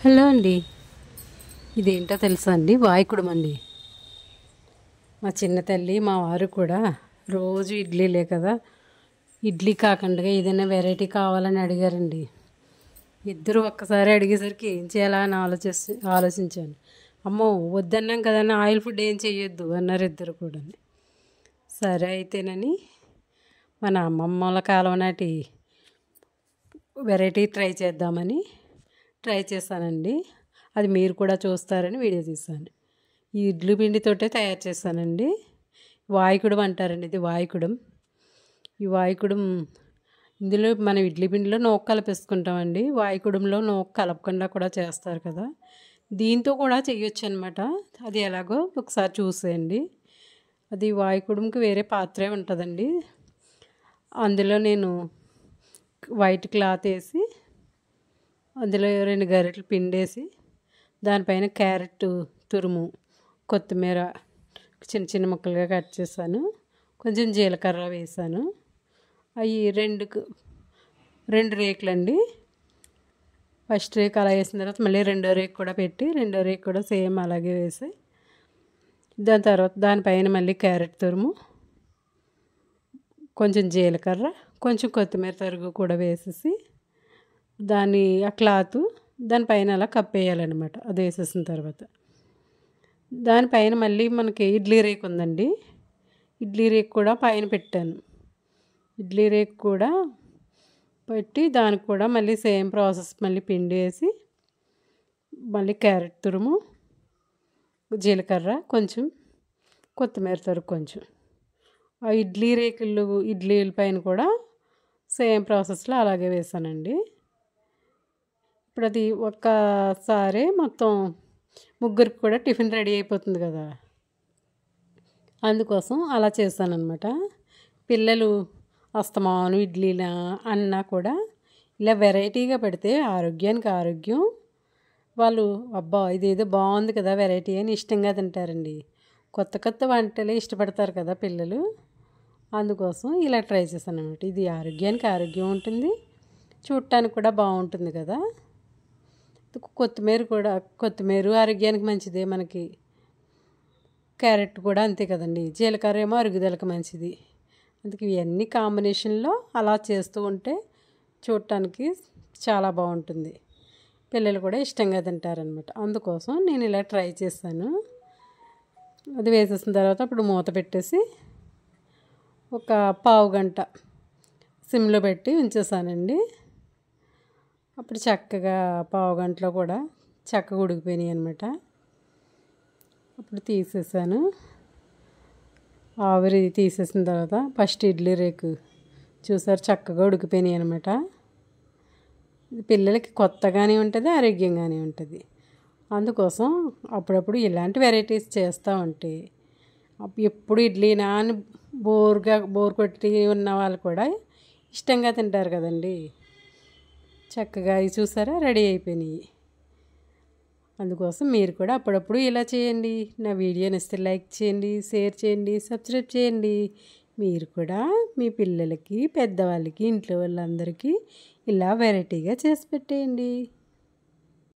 Hello అండి. ఇదేంటో తెలుసా అండి? వాయకుడం అండి. మా చిన్న తల్లి మా వారు కూడా రోజు ఇడ్లీలే కదా, ఇడ్లీ కాకుండా ఏదైనా వెరైటీ కావాలని అడిగారండి. ఇద్దరు ఒక్కసారి అడిగేసరికి ఏం చేయాలా అని ఆలోచించాను. అమ్మో వద్దన్నాం కదన్నా, ఆయిల్ ఫుడ్ ఏం చేయొద్దు అన్నారు ఇద్దరు కూడా. సరే అయితేనని మన అమ్మమ్మల కాలం నాటి వెరైటీ ట్రై చేశానండి. అది మీరు కూడా చూస్తారని వీడియో తీశాను. ఈ ఇడ్లీ పిండితోటే తయారు చేశానండి. వాయకుడం అంటారండి, ఇది వాయకుడం. ఈ వాయకుడం ఇందులో మనం ఇడ్లీ పిండిలో నూక కలిపేసుకుంటామండి. వాయకుడంలో నూక కలపకుండా కూడా చేస్తారు కదా, దీంతో కూడా చేయొచ్చు అనమాట. అది ఎలాగో ఒకసారి చూసేయండి. అది వాయకుడంకి వేరే పాత్రే ఉంటుందండి. అందులో నేను వైట్ క్లాత్ వేసి అందులో 2 గరిటెలు పిండేసి దానిపైన క్యారెట్ తురుము, కొత్తిమీర చిన్న చిన్న ముక్కలుగా కట్ చేశాను, కొంచెం జీలకర్ర వేసాను. అవి రెండు రేకులండి. ఫస్ట్ రేకు అలా వేసిన తర్వాత మళ్ళీ రెండో రేకు కూడా పెట్టి రెండో రేకు కూడా సేమ్ అలాగే వేసి దాని తర్వాత దానిపైన మళ్ళీ క్యారెట్ తురుము, కొంచెం జీలకర్ర, కొంచెం కొత్తిమీర తరుగు కూడా వేసేసి ఆ క్లాత్ దానిపైన అలా కప్పేయాలన్నమాట. అది వేసేసిన తర్వాత దానిపైన మళ్ళీ మనకి ఇడ్లీ రేకు ఉందండి, ఇడ్లీ రేకు కూడా పైన పెట్టాను. ఇడ్లీ రేకు కూడా పెట్టి దానికి కూడా మళ్ళీ సేమ్ ప్రాసెస్, మళ్ళీ పిండి వేసి మళ్ళీ క్యారెట్ తురుము, జీలకర్ర, కొంచెం కొత్తిమీర తరుగు కొంచెం ఆ ఇడ్లీల పైన కూడా సేమ్ ప్రాసెస్లో అలాగే వేసానండి. ఇప్పుడు అది ఒక్కసారి మొత్తం ముగ్గురికి కూడా టిఫిన్ రెడీ అయిపోతుంది కదా, అందుకోసం అలా చేశానన్నమాట. పిల్లలు అస్తమాను ఇడ్లీలా అన్నా కూడా ఇలా వెరైటీగా పెడితే ఆరోగ్యానికి ఆరోగ్యం. వాళ్ళు అబ్బా ఇదేదో బాగుంది కదా వెరైటీ అని ఇష్టంగా తింటారండి. కొత్త కొత్త వంటలే ఇష్టపడతారు కదా పిల్లలు, అందుకోసం ఇలా ట్రై చేశాను అన్నమాట. ఇది ఆరోగ్యానికి ఆరోగ్యం ఉంటుంది, చూడటానికి కూడా బాగుంటుంది కదా. కొత్తిమీర ఆరోగ్యానికి మంచిదే మనకి. క్యారెట్ కూడా అంతే కదండి, జీలకర్ర ఏమో అరుగుదలకు మంచిది. అందుకే ఇవన్నీ కాంబినేషన్లో అలా చేస్తూ ఉంటే చూడటానికి చాలా బాగుంటుంది, పిల్లలు కూడా ఇష్టంగా తింటారనమాట. అందుకోసం నేను ఇలా ట్రై చేశాను. అది వేసేసిన తర్వాత అప్పుడు మూత పెట్టేసి ఒక పావు గంట సిమ్లో పెట్టి ఉంచేసానండి. అప్పుడు చక్కగా పావు గంటలో కూడా చక్కగా ఉడికిపోయినాయి అనమాట. అప్పుడు తీసేసాను. ఆవిరి తీసేసిన తర్వాత ఫస్ట్ ఇడ్లీ రేకు చూసారు చక్కగా ఉడికిపోయినాయి అనమాట. పిల్లలకి కొత్తగానే ఉంటుంది, ఆరోగ్యంగానే ఉంటుంది. అందుకోసం అప్పుడప్పుడు ఇలాంటి వెరైటీస్ చేస్తూ ఉంటే ఎప్పుడు ఇడ్లీనా అని బోర్ కొట్టి ఉన్న వాళ్ళు కూడా ఇష్టంగా తింటారు కదండి. చక్కగా ఇవి చూసారా రెడీ అయిపోయినాయి. అందుకోసం మీరు కూడా అప్పుడప్పుడు ఇలా చేయండి. నా వీడియో నచ్చితే లైక్ చేయండి, షేర్ చేయండి, సబ్స్క్రైబ్ చేయండి. మీరు కూడా మీ పిల్లలకి, పెద్దవాళ్ళకి, ఇంట్లో వాళ్ళందరికీ ఇలా వెరైటీగా చేసి పెట్టేయండి.